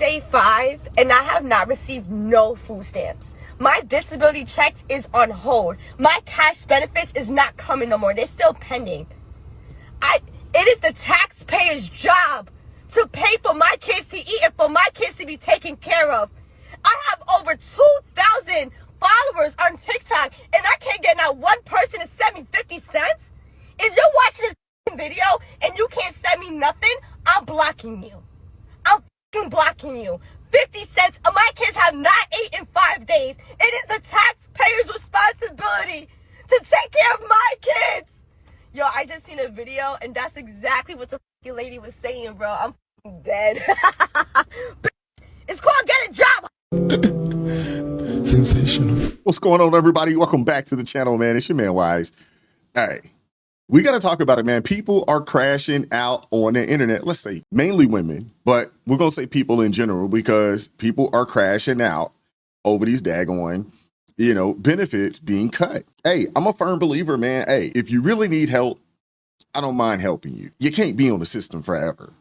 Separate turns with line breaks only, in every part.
day 5 and I have not received no food stamps. My disability checks is on hold. My cash benefits is not coming no more. They're still pending. It is the taxpayer's job to pay for my kids to eat and for my kids to be taken care of. I have over 2,000 followers on TikTok and I can't get not one person to send me 50 cents. If you're watching this video and you can't send me nothing, I'm blocking you. I'm fucking blocking you. 50 cents. My kids have not ate in 5 days. It is the taxpayer's responsibility to take care of my kids. Yo, I just seen a video and that's exactly what the fucking lady was saying, bro. I'm fucking dead. It's called Get a Job.
Sensational. What's going on, everybody? Welcome back to the channel, man. It's your man Wise. Hey, we got to talk about it, man. People are crashing out on the internet. Let's say mainly women, but we're going to say people in general because people are crashing out over these daggone, benefits being cut. Hey, I'm a firm believer, man. Hey, if you really need help, I don't mind helping you. You can't be on the system forever.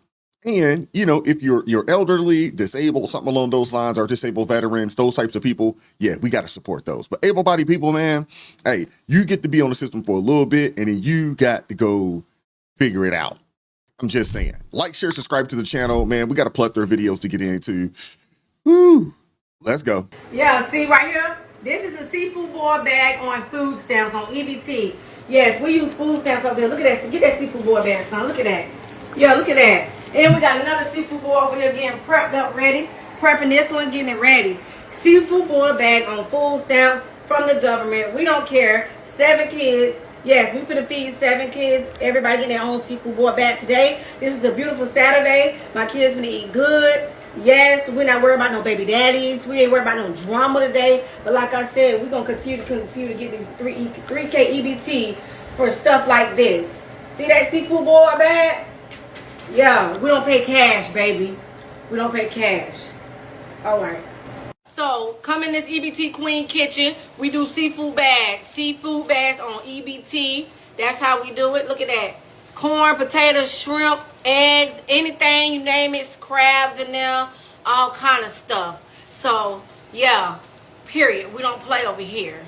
And, if you're elderly, disabled, something along those lines, or disabled veterans, those types of people, yeah, we got to support those. But able-bodied people, man, hey, you get to be on the system for a little bit, and then you got to go figure it out. I'm just saying. Like, share, subscribe to the channel, man. We got a plethora of videos to get into. Woo! Let's go.
Yeah, see right here? This is a seafood board bag on food stamps on EBT. Yes, we use food stamps up here. Look at that. Get that seafood board bag, son. Look at that. Yeah, look at that. And we got another seafood board over here getting prepped up, ready. Prepping this one, getting it ready. Seafood board bag on food stamps from the government. We don't care. 7 kids. Yes, we finna feed 7 kids. Everybody getting their own seafood board bag today. This is a beautiful Saturday. My kids finna eat good. Yes, we're not worried about no baby daddies. We ain't worried about no drama today. But like I said, we're going to continue to get these 3K EBT for stuff like this. See that seafood board bag? Yeah, we don't pay cash, baby. We don't pay cash. All right. So, come in this EBT Queen kitchen. We do seafood bags. Seafood bags on EBT. That's how we do it. Look at that. Corn, potatoes, shrimp, eggs, anything you name it, crabs in there, all kind of stuff. So, yeah, period. We don't play over here.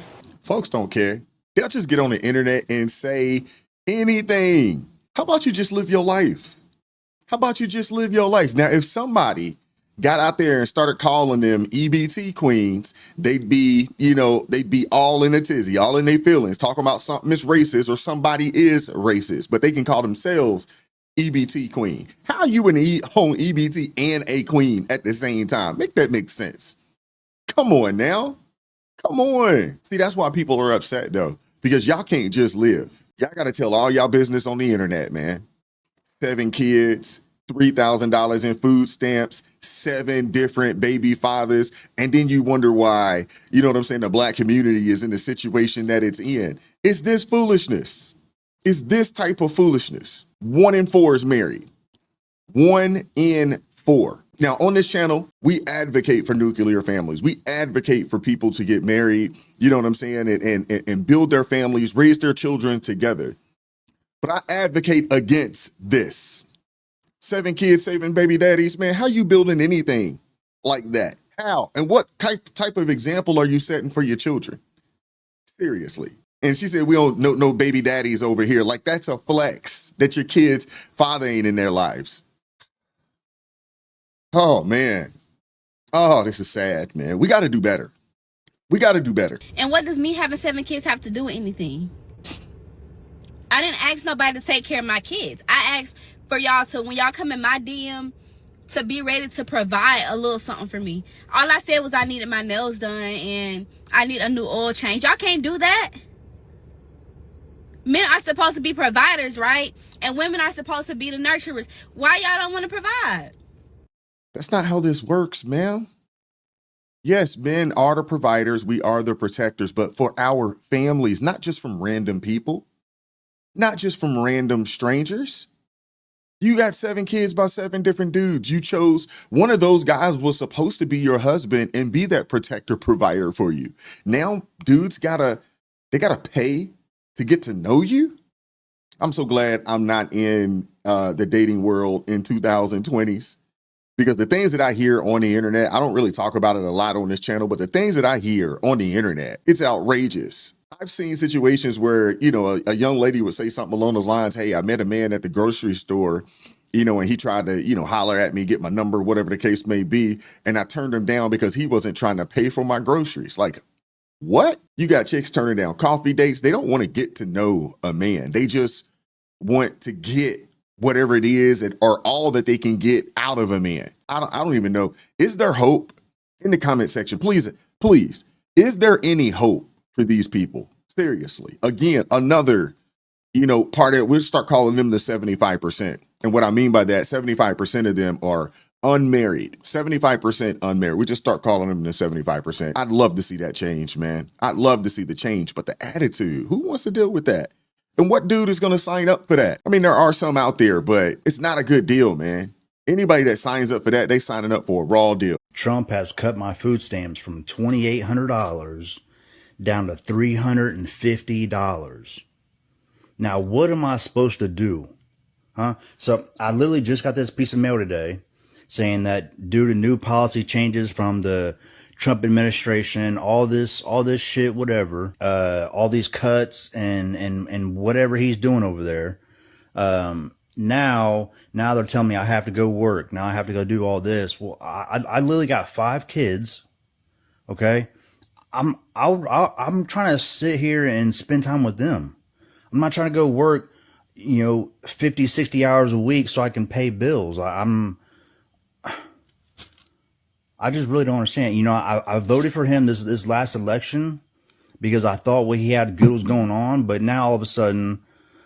Folks don't care. They'll just get on the internet and say anything. How about you just live your life? How about you just live your life? Now, if somebody got out there and started calling them EBT queens, they'd be all in a tizzy, all in their feelings, talking about something is racist or somebody is racist, but they can call themselves EBT queen. How are you on EBT and a queen at the same time? Make that make sense. Come on now. Come on. See, that's why people are upset though, because y'all can't just live. Y'all got to tell all y'all business on the internet, man. 7 kids, $3,000 in food stamps, 7 different baby fathers. And then you wonder why, the black community is in the situation that it's in. It's this foolishness. It's this type of foolishness. 1 in 4 is married. 1 in 4. Now, on this channel, we advocate for nuclear families. We advocate for people to get married, and build their families, raise their children together. But I advocate against this. 7 kids, 7 baby daddies, man, how you building anything like that? How? And what type of example are you setting for your children? Seriously. And she said, we don't know no baby daddies over here. Like, that's a flex that your kid's father ain't in their lives. Oh, man. Oh, this is sad, man. We got to do better. We got to do better.
And what does me having 7 kids have to do with anything? I didn't ask nobody to take care of my kids. I asked for y'all to, when y'all come in my DM, to be ready to provide a little something for me. All I said was I needed my nails done and I need a new oil change. Y'all can't do that. Men are supposed to be providers, right? And women are supposed to be the nurturers. Why y'all don't want to provide?
That's not how this works, ma'am. Yes, men are the providers. We are the protectors. But for our families, not just from random people, not just from random strangers. You got 7 kids by 7 different dudes. You chose one of those guys was supposed to be your husband and be that protector provider for you. Now dudes gotta pay to get to know you. I'm so glad I'm not in the dating world in 2020s. Because the things that I hear on the internet, I don't really talk about it a lot on this channel, but the things that I hear on the internet, it's outrageous. I've seen situations where, a young lady would say something along those lines. Hey, I met a man at the grocery store, and he tried to, holler at me, get my number, whatever the case may be. And I turned him down because he wasn't trying to pay for my groceries. Like, what? You got chicks turning down coffee dates. They don't want to get to know a man. They just want to get whatever it is or all that they can get out of a man. I don't even know. Is there hope? In the comment section, please, is there any hope for these people? Seriously. Again, another, part of, we'll start calling them the 75%. And what I mean by that, 75% of them are unmarried, 75% unmarried. We just start calling them the 75%. I'd love to see that change, man. I'd love to see the change, but the attitude, who wants to deal with that? And what dude is going to sign up for that? I mean, there are some out there, but it's not a good deal, man. Anybody that signs up for that, they signing up for a raw deal.
Trump has cut my food stamps from $2,800 down to $350. Now, what am I supposed to do? So I literally just got this piece of mail today saying that due to new policy changes from the Trump administration, all this shit, whatever, all these cuts and whatever he's doing over there. Now they're telling me I have to go work. Now I have to go do all this. Well, I literally got 5 kids. Okay. I'm trying to sit here and spend time with them. I'm not trying to go work, 50, 60 hours a week so I can pay bills. I just really don't understand. I voted for him this last election because I thought what he had good was going on, but now all of a sudden,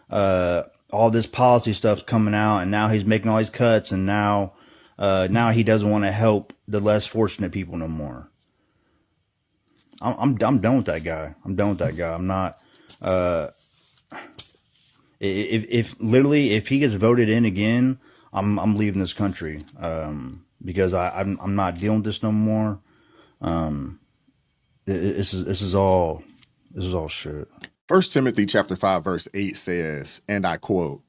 all this policy stuff's coming out, and now he's making all these cuts, and now he doesn't want to help the less fortunate people no more. I'm done with that guy. I'm not. If he gets voted in again, I'm leaving this country. Because I'm not dealing with this no more. This is all shit.
1 Timothy chapter 5, verse 8 says, and I quote,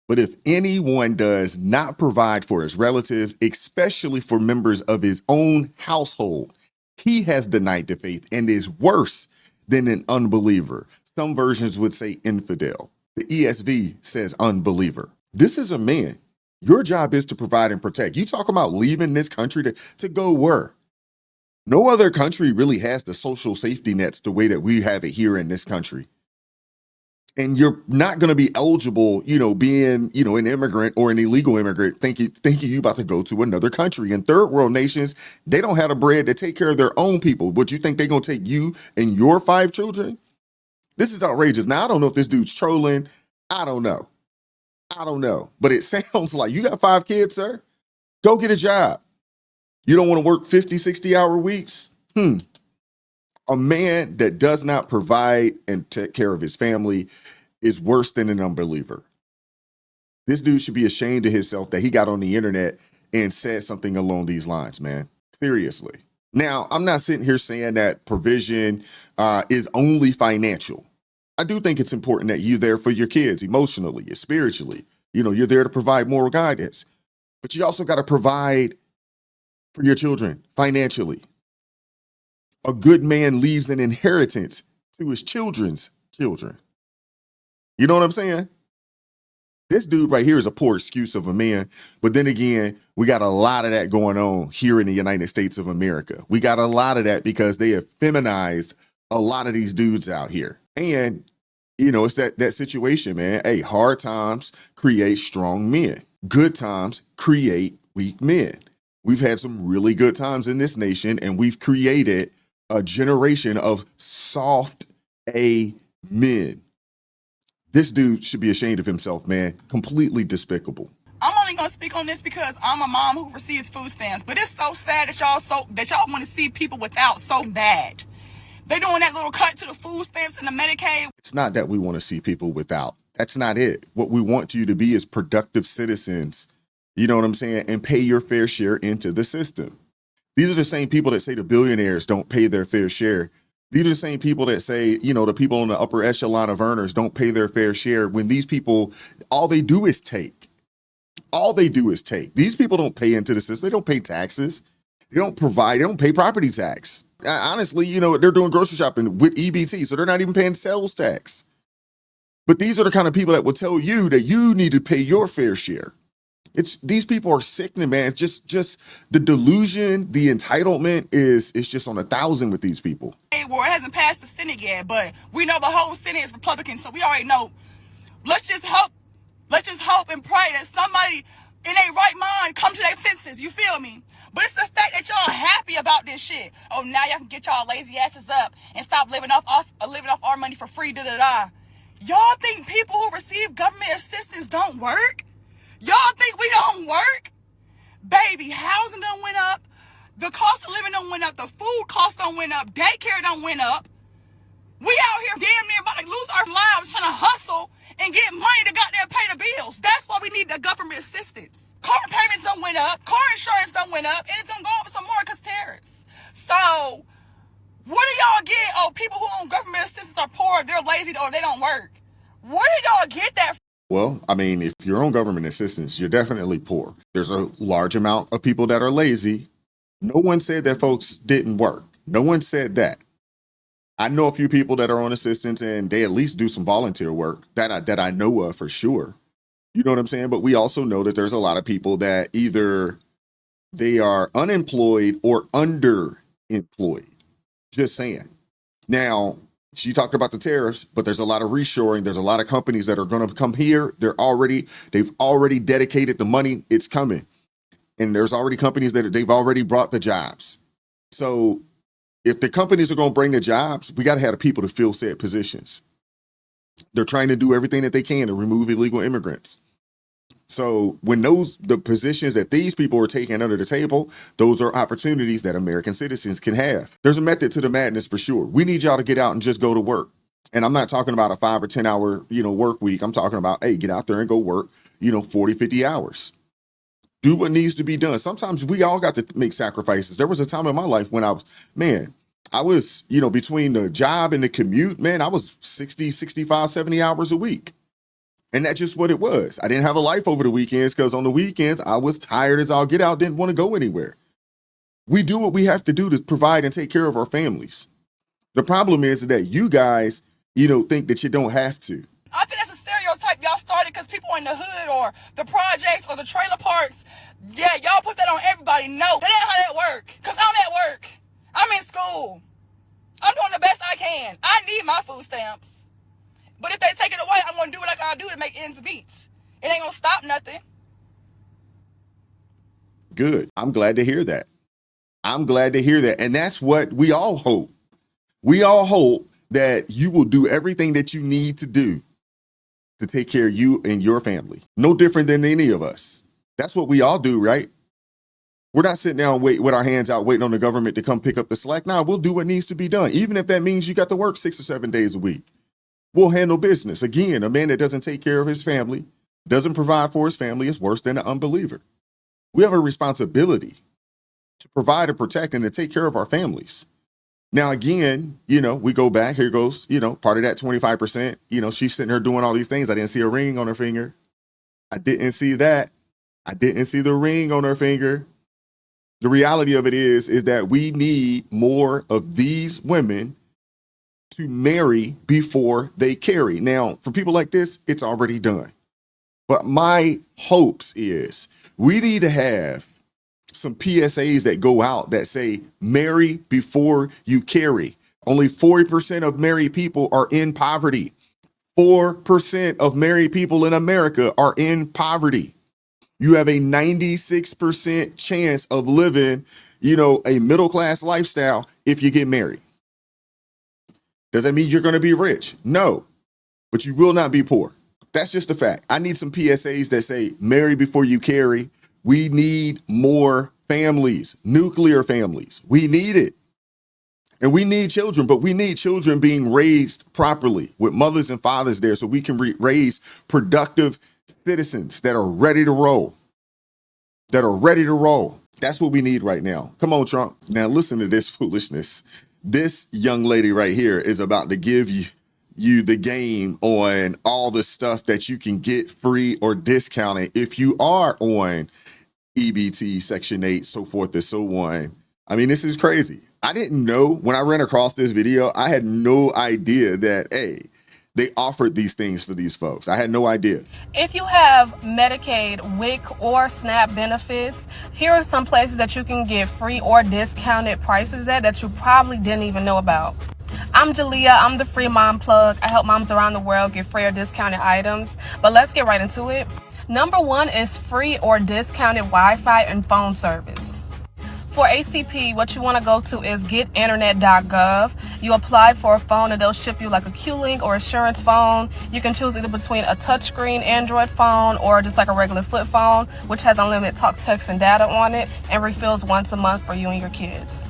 "But if anyone does not provide for his relatives, especially for members of his own household, he has denied the faith and is worse than an unbeliever." Some versions would say infidel. The ESV says unbeliever. This is a man. Your job is to provide and protect. You talk about leaving this country to go where? No other country really has the social safety nets the way that we have it here in this country. And you're not going to be eligible, being, an immigrant or an illegal immigrant, thinking you about to go to another country. In third world nations, they don't have the bread to take care of their own people. But you think they're going to take you and your 5 children? This is outrageous. Now, I don't know if this dude's trolling. I don't know. But it sounds like you got 5 kids, sir. Go get a job. You don't want to work 50, 60-hour weeks? A man that does not provide and take care of his family is worse than an unbeliever. This dude should be ashamed of himself that he got on the internet and said something along these lines, man. Seriously. Now, I'm not sitting here saying that provision is only financial. I do think it's important that you're there for your kids emotionally and spiritually. You're there to provide moral guidance. But you also got to provide for your children financially. A good man leaves an inheritance to his children's children. You know what I'm saying? This dude right here is a poor excuse of a man. But then again, we got a lot of that going on here in the United States of America. We got a lot of that because they have feminized a lot of these dudes out here. And, it's that situation, man. Hey, hard times create strong men. Good times create weak men. We've had some really good times in this nation, and we've created a generation of soft A men. This dude should be ashamed of himself, man. Completely despicable.
I'm only gonna speak on this because I'm a mom who receives food stamps. But it's so sad that y'all want to see people without so bad. They doing that little cut to the food stamps and the Medicaid.
It's not that we want to see people without. That's not it. What we want you to be is productive citizens. You know what I'm saying? And pay your fair share into the system. These are the same people that say the billionaires don't pay their fair share. These are the same people that say, the people in the upper echelon of earners don't pay their fair share when these people, all they do is take. All they do is take. These people don't pay into the system. They don't pay taxes. They don't provide. They don't pay property tax. Honestly, you know, they're doing grocery shopping with EBT, so they're not even paying sales tax. But these are the kind of people that will tell you that you need to pay your fair share. These people are sickening, man. It's just the delusion, the entitlement is just on 1,000 with these people.
War, it hasn't passed the Senate yet, but we know the whole Senate is Republican, so we already know. Let's just hope and pray that somebody in their right mind come to their senses. You feel me? But it's the fact that y'all happy about this shit. Oh, now y'all can get y'all lazy asses up and stop living off our money for free. Y'all think people who receive government assistance don't work? Y'all think we don't work? Baby, housing done went up. The cost of living done went up. The food cost done went up. Daycare done went up. We out here damn near about to lose our lives trying to hustle and get money to goddamn pay the bills. That's why we need the government assistance. Car payments done went up. Car insurance done went up. And it's gonna go up some more because tariffs. So, what do y'all get? Oh, people who own government assistance are poor, they're lazy, or they don't work. Where did y'all get that from?
Well, I mean, if you're on government assistance, you're definitely poor. There's a large amount of people that are lazy. No one said that folks didn't work. No one said that. I know a few people that are on assistance and they at least do some volunteer work that I know of for sure. You know what I'm saying? But we also know that there's a lot of people that either they are unemployed or underemployed. Just saying. Now, she talked about the tariffs, but there's a lot of reshoring. There's a lot of companies that are going to come here. They've already dedicated the money. It's coming. And there's already companies that they've already brought the jobs. So if the companies are going to bring the jobs, we got to have the people to fill said positions. They're trying to do everything that they can to remove illegal immigrants. So when the positions that these people are taking under the table, those are opportunities that American citizens can have. There's a method to the madness for sure. We need y'all to get out and just go to work. And I'm not talking about a 5 or 10 hour, work week. I'm talking about, hey, get out there and go work, 40, 50 hours. Do what needs to be done. Sometimes we all got to make sacrifices. There was a time in my life when I was, between the job and the commute, man, I was 60, 65, 70 hours a week. And that's just what it was. I didn't have a life over the weekends because on the weekends, I was tired as all get out, didn't want to go anywhere. We do what we have to do to provide and take care of our families. The problem is that you guys, think that you don't have to.
I think that's a stereotype y'all started because people in the hood or the projects or the trailer parks, yeah, y'all put that on everybody. No, that ain't how that work. Because I'm at work. I'm in school. I'm doing the best I can. I need my food stamps. But if they take it away, I'm going to do what I got to do to make ends meet. It ain't going to stop nothing.
Good. I'm glad to hear that. And that's what we all hope. We all hope that you will do everything that you need to do to take care of you and your family. No different than any of us. That's what we all do, right? We're not sitting down with our hands out waiting on the government to come pick up the slack. Nah, we'll do what needs to be done. Even if that means you got to work 6 or 7 days a week. We'll handle business. Again, a man that doesn't take care of his family, doesn't provide for his family is worse than an unbeliever. We have a responsibility to provide and protect and to take care of our families. Now, again, we go back, here goes, part of that 25%, she's sitting there doing all these things. I didn't see a ring on her finger. I didn't see that. I didn't see the ring on her finger. The reality of it is that we need more of these women to marry before they carry. Now, for people like this, it's already done. But my hopes is we need to have some PSAs that go out that say, marry before you carry. Only 40% of married people are in poverty. 4% of married people in America are in poverty. You have a 96% chance of living, a middle-class lifestyle if you get married. Does that mean you're going to be rich? No, but you will not be poor. That's just a fact. I need some PSAs that say, marry before you carry. We need more families, nuclear families. We need it. And we need children, but we need children being raised properly with mothers and fathers there so we can raise productive citizens that are ready to roll. That's what we need right now. Come on, Trump. Now listen to this foolishness. This young lady right here is about to give you the game on all the stuff that you can get free or discounted if you are on EBT, Section 8, so forth and so on. I mean, this is crazy. I didn't know when I ran across this video, I had no idea that, hey, they offered these things for these folks. I had no idea.
If you have Medicaid, WIC, or SNAP benefits, here are some places that you can get free or discounted prices at that you probably didn't even know about. I'm Jalea. I'm the free mom plug. I help moms around the world get free or discounted items. But let's get right into it. Number one is free or discounted Wi-Fi and phone service. For ACP, what you want to go to is getinternet.gov. You apply for a phone and they'll ship you like a Q-Link or Assurance phone. You can choose either between a touchscreen Android phone or just like a regular flip phone, which has unlimited talk, text, and data on it and refills once a month for you and your kids.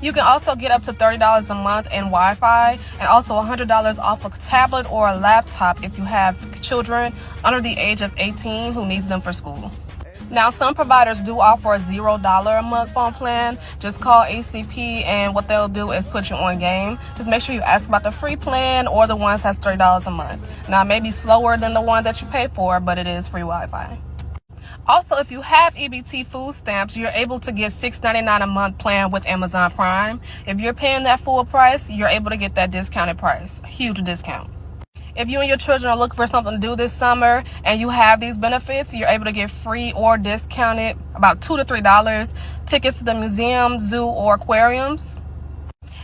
You can also get up to $30 a month in Wi-Fi and also $100 off a tablet or a laptop if you have children under the age of 18 who needs them for school. Now, some providers do offer a $0 a month phone plan. Just call ACP and what they'll do is put you on game. Just make sure you ask about the free plan or the ones that's $30 a month. Now, it may be slower than the one that you pay for, but it is free Wi-Fi. Also, if you have EBT food stamps, you're able to get $6.99 a month plan with Amazon Prime. If you're paying that full price, you're able to get that discounted price. Huge discount. If you and your children are looking for something to do this summer and you have these benefits, you're able to get free or discounted about $2 to $3 tickets to the museum, zoo, or aquariums.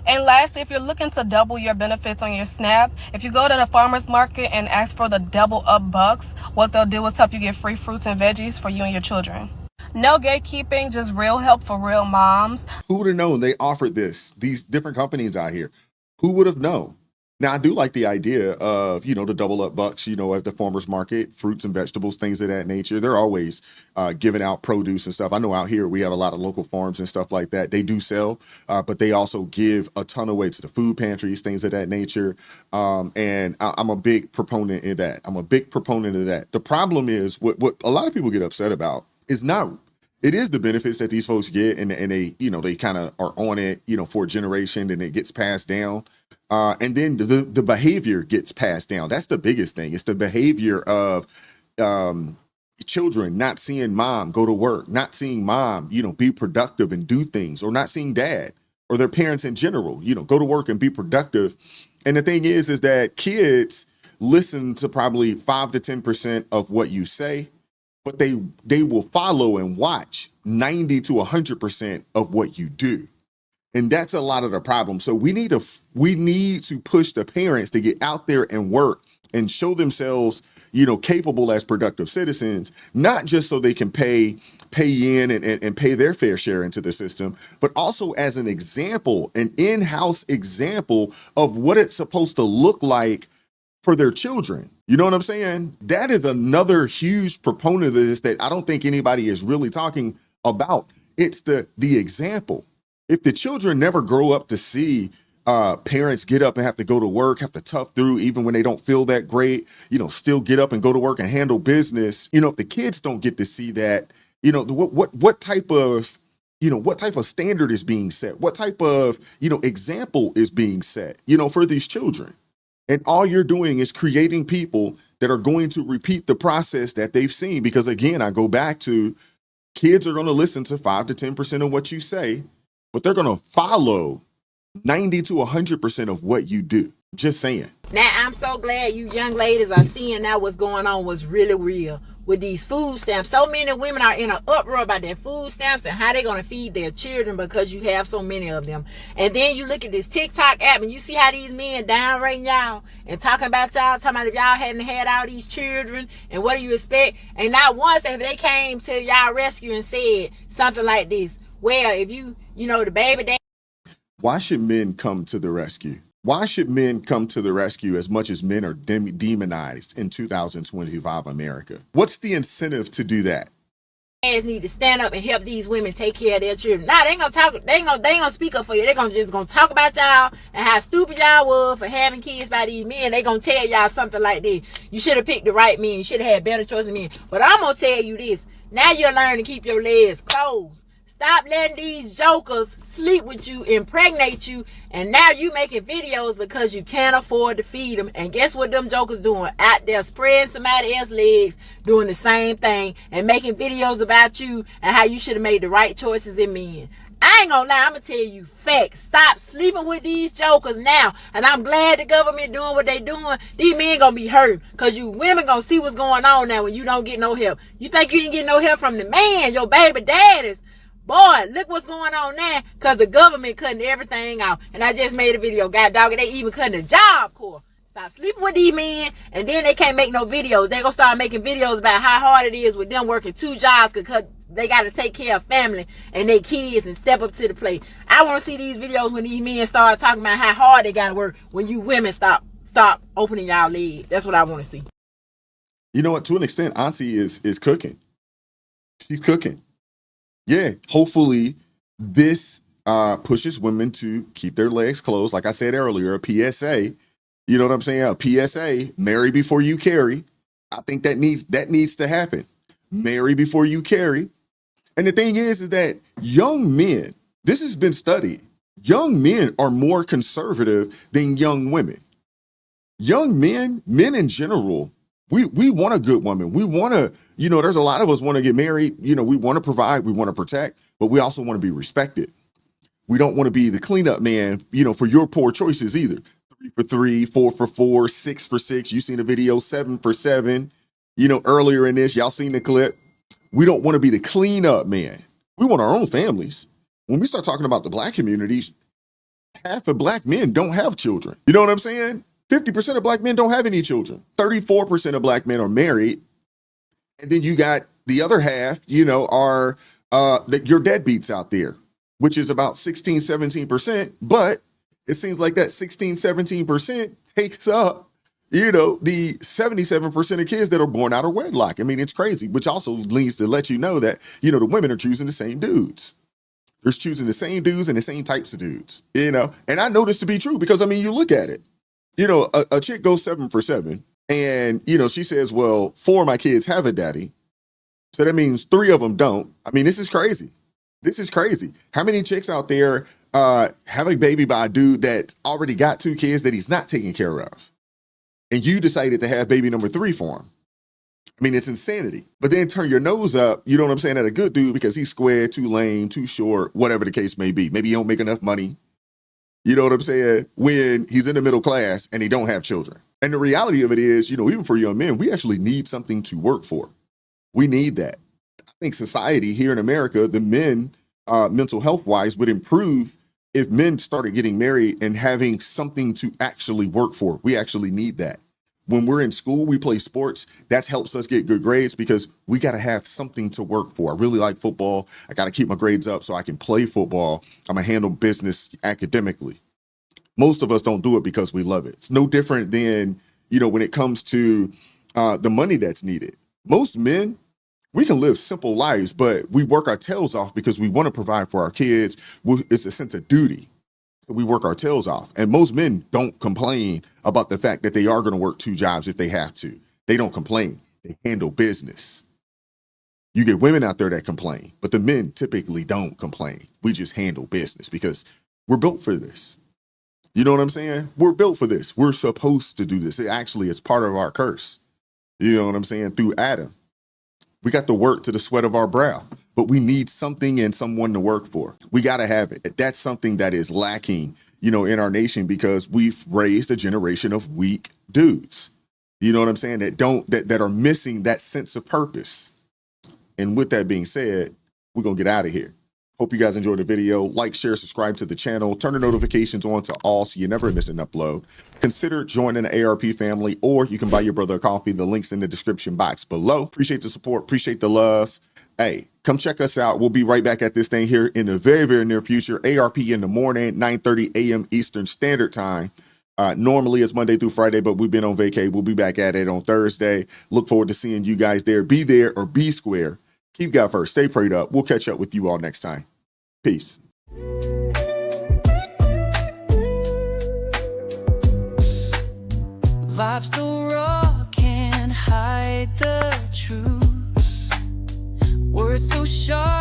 And lastly, if you're looking to double your benefits on your SNAP, if you go to the farmer's market and ask for the double up bucks, what they'll do is help you get free fruits and veggies for you and your children. No gatekeeping, just real help for real moms.
Who would have known they offered these different companies out here? Who would have known? Now, I do like the idea of, the double up bucks, at the farmer's market, fruits and vegetables, things of that nature. They're always giving out produce and stuff. I know out here we have a lot of local farms and stuff like that. They do sell, but they also give a ton away to the food pantries, things of that nature. And I'm a big proponent of that. The problem is what a lot of people get upset about is not. It is the benefits that these folks get, and they, they kind of are on it, for a generation, and it gets passed down. And then the behavior gets passed down. That's the biggest thing. It's the behavior of children not seeing mom go to work, not seeing mom, be productive and do things, or not seeing dad or their parents in general, go to work and be productive. And the thing is that kids listen to probably 5 to 10% of what you say, but they will follow and watch 90 to 100% of what you do. And that's a lot of the problem. So we need to push the parents to get out there and work and show themselves, capable as productive citizens, not just so they can pay in and pay their fair share into the system, but also as an example, an in-house example of what it's supposed to look like for their children. You know what I'm saying? That is another huge proponent of this that I don't think anybody is really talking about. It's the example. If the children never grow up to see parents get up and have to go to work, have to tough through even when they don't feel that great, still get up and go to work and handle business. If the kids don't get to see that, what type of standard is being set? What type of, example is being set, for these children? And all you're doing is creating people that are going to repeat the process that they've seen. Because again, I go back to kids are going to listen to 5 to 10% of what you say, but they're going to follow 90 to 100% of what you do. Just saying.
Now, I'm so glad you young ladies are seeing now what's going on was really real with these food stamps. So many women are in an uproar about their food stamps and how they're going to feed their children because you have so many of them. And then you look at this TikTok app and you see how these men downrating y'all and talking about y'all, talking about if y'all hadn't had all these children and what do you expect? And not once have they came to y'all rescue and said something like this. Well, if the baby daddy.
Why should men come to the rescue? Why should men come to the rescue as much as men are demonized in 2025 America? What's the incentive to do that?
Dads need to stand up and help these women take care of their children. Nah, they ain't gonna talk. They ain't gonna speak up for you. They just gonna talk about y'all and how stupid y'all was for having kids by these men. They gonna tell y'all something like this. You should have picked the right men. You should have had better choices of men. But I'm gonna tell you this. Now you're learning to keep your legs closed. Stop letting these jokers sleep with you, impregnate you, and now you making videos because you can't afford to feed them. And guess what them jokers doing? Out there spreading somebody else's legs, doing the same thing, and making videos about you and how you should have made the right choices in men. I ain't gonna lie, I'm gonna tell you facts. Stop sleeping with these jokers now. And I'm glad the government doing what they doing. These men gonna be hurt. Cause you women gonna see what's going on now when you don't get no help. You think you ain't get no help from the man, your baby daddies. Boy, look what's going on now. Cause the government cutting everything out. And I just made a video. God dog, they even cutting the Job Corps. Stop sleeping with these men, and then they can't make no videos. They gonna start making videos about how hard it is with them working 2 jobs because they gotta take care of family and their kids and step up to the plate. I wanna see these videos when these men start talking about how hard they gotta work when you women stop opening y'all legs. That's what I wanna see.
You know what? To an extent, Auntie is cooking. She's cooking. Yeah. Hopefully, this pushes women to keep their legs closed. Like I said earlier, a PSA. You know what I'm saying? A PSA, marry before you carry. I think that needs to happen. Marry before you carry. And the thing is that young men, this has been studied. Young men are more conservative than young women. Young men in general, we want a good woman. We want to, there's a lot of us want to get married. We want to provide, we want to protect, but we also want to be respected. We don't want to be the cleanup man, for your poor choices either. 3 for 3, 4 for 4, 6 for 6. You seen the video, 7 for 7. Earlier in this, y'all seen the clip. We don't want to be the cleanup man. We want our own families. When we start talking about the Black communities, half of Black men don't have children. You know what I'm saying? 50% of Black men don't have any children. 34% of Black men are married. And then you got the other half, are your deadbeats out there, which is about 16, 17%. But it seems like that 16, 17% takes up, the 77% of kids that are born out of wedlock. I mean, it's crazy, which also leads to let you know that, the women are choosing the same dudes. They're choosing the same dudes and the same types of dudes, and I know this to be true because, you look at it, a chick goes 7 for 7 and, she says, well, 4 of my kids have a daddy. So that means 3 of them don't. I mean, this is crazy. This is crazy. How many chicks out there have a baby by a dude that already got 2 kids that he's not taking care of? And you decided to have baby number 3 for him. I mean, it's insanity. But then turn your nose up, you know what I'm saying, at a good dude because he's square, too lame, too short, whatever the case may be. Maybe he don't make enough money. You know what I'm saying? When he's in the middle class and he don't have children. And the reality of it is, even for young men, we actually need something to work for. We need that. I think society here in America, the men, mental health wise, would improve if men started getting married and having something to actually work for. We actually need that. When we're in school, we play sports. That helps us get good grades because we got to have something to work for. I really like football. I got to keep my grades up so I can play football. I'm going to handle business academically. Most of us don't do it because we love it. It's no different than, when it comes to the money that's needed. Most men, we can live simple lives, but we work our tails off because we want to provide for our kids. It's a sense of duty. So we work our tails off. And most men don't complain about the fact that they are going to work 2 jobs if they have to. They don't complain. They handle business. You get women out there that complain, but the men typically don't complain. We just handle business because we're built for this. You know what I'm saying? We're built for this. We're supposed to do this. It's part of our curse. You know what I'm saying? Through Adam. We got to work to the sweat of our brow, but we need something and someone to work for. We got to have it. That's something that is lacking, in our nation because we've raised a generation of weak dudes. You know what I'm saying? That are missing that sense of purpose. And with that being said, we're going to get out of here. Hope you guys enjoyed the video. Like, share, subscribe to the channel. Turn the notifications on to all so you never miss an upload. Consider joining the ARP family, or you can buy your brother a coffee. The link's in the description box below. Appreciate the support. Appreciate the love. Hey, come check us out. We'll be right back at this thing here in the very, very near future. ARP in the morning, 9:30 a.m. Eastern Standard Time. Normally it's Monday through Friday, but we've been on vacay. We'll be back at it on Thursday. Look forward to seeing you guys there. Be there or be square. Keep God first. Stay prayed up. We'll catch up with you all next time. Peace.
Vibes so raw, can't hide the truth. Words so sharp.